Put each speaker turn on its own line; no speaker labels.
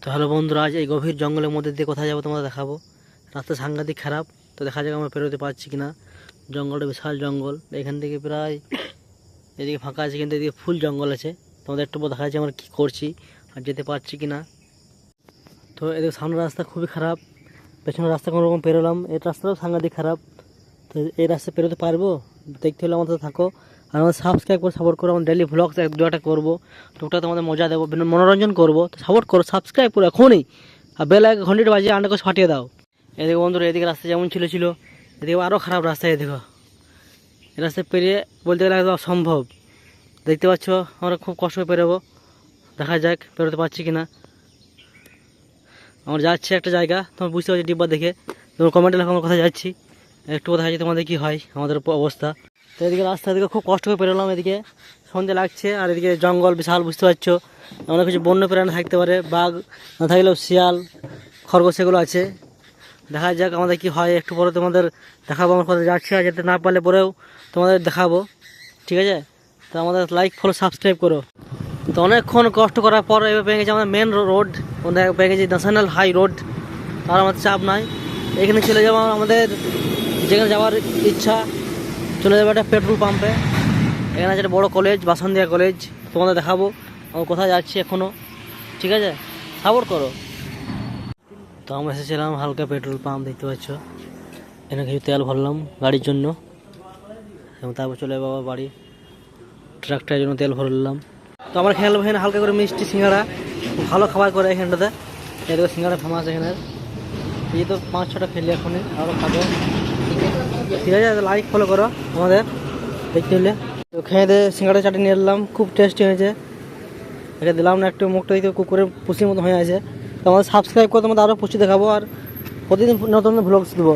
তো হ্যালো বন্ধুরা, আজ এই গভীর জঙ্গলের মধ্যে দিয়ে কোথায় যাবো তোমাদের দেখাবো। রাস্তা সাংঘাতিক খারাপ, তো দেখা যাক আমরা পেরোতে পারছি কিনা। জঙ্গলটা বিশাল জঙ্গল, এখান থেকে প্রায় এদিকে ফাঁকা আছে কিন্তু এদিকে ফুল জঙ্গল আছে। তোমাদের একটু দেখা যাচ্ছে আমরা কী করছি আর যেতে পারছি কিনা। তো এদিকে সামনের রাস্তা খুবই খারাপ, পেছনের রাস্তা কোনো রকম পেরোলাম, এই রাস্তাটাও সাংঘাতিক খারাপ। তো এই রাস্তা পেরোতে পারবো, দেখতে হলে আমাদের থাকো আর আমাদের সাবস্ক্রাইব করে সাপোর্ট করো। আমরা ডেলি ভ্লগস এক দু একটা করবো, টুকটাক তোমাদের মজা দেবো, মনোরঞ্জন করবো। তো সাপোর্ট করো, সাবস্ক্রাইব করো এখনই, আর বেল আইকন ঘন্টিটা বাজিয়ে আন্ডার করে ফাটিয়ে দাও। এদিকে বন্ধুরা, এদিকে রাস্তা যেমন ছিল এদিকে আরও খারাপ রাস্তা। এদিকে এই রাস্তায় পেরিয়ে বলতে গেলে একদম অসম্ভব। দেখতে পাচ্ছ আমরা খুব কষ্ট করে পেরোবো, দেখা যাক পেরোতে পারছি কিনা। আমরা যাচ্ছি একটা জায়গা, তোমার বুঝতে পারছি ডিব্বা দেখে। তোমার কমেন্টে লেখো আমরা কোথায় যাচ্ছি, একটু কোথায় যাচ্ছি তোমাদের কী হয় আমাদের অবস্থা। তো এদিকে রাস্তা দিকে খুব কষ্ট করে পেরোলাম, এদিকে সন্ধ্যে লাগছে আর এদিকে জঙ্গল বিশাল, বুঝতে পারছো। অনেক কিছু বন্য প্রাণী থাকতে পারে, বাঘ না থাকলেও শিয়াল, খরগোশ এগুলো আছে। দেখা যাক আমাদের কি হয়, একটু পরে তোমাদের দেখাবো আমরা কোথায় যাচ্ছি। আর যেতে না পারলে পরেও তোমাদের দেখাবো, ঠিক আছে। তো আমাদের লাইক ফলো সাবস্ক্রাইব করো। তো অনেকক্ষণ কষ্ট করার পর এবার পেয়ে গেছি আমাদের মেন রোড, পেয়ে গেছি ন্যাশনাল হাই রোড। আর আমাদের চাপ নাই, এখানে চলে যাবো আমাদের যেখানে যাওয়ার ইচ্ছা। চলে যাবো একটা পেট্রোল পাম্পে, এখানে আছে একটা বড়ো কলেজ, বাসন্তিয়া কলেজ। তোমাদের দেখাবো আমরা কোথায় যাচ্ছি এখনও, ঠিক আছে, সাপোর্ট করো। তো আমরা এসেছিলাম হালকা পেট্রোল পাম্প, দেখতে পাচ্ছ। এখানে কিছু তেল ভরলাম গাড়ির জন্য এবং তারপর চলে যাবো বাড়ি, ট্রাকটার জন্য তেল ভরলাম। তো আমরা খেয়ে নেবো এখানে হালকা করে মিষ্টি সিঙ্গাড়া, ভালো খাবার করে এখানটাতে। এদিকে সিঙ্গাড়া ফেমাস এখানে, এই তো 5-6টা খেলি এখনই, আরও খাবো, ঠিক আছে। লাইক ফলো করো আমাদের দেখতে হলে। তো খেয়ে দিয়ে সিঙ্গাড়া চাটনি নিয়ে এলাম, খুব টেস্টি হয়েছে। এটা দিলাম না একটু, মুখটা দিতে কুকুরের পুষির মতো হয়ে আছে। তো আমাদের সাবস্ক্রাইব করে তোমাদের আরও পুষি দেখাবো, আর প্রতিদিন নতুন ভ্লগস দেবো।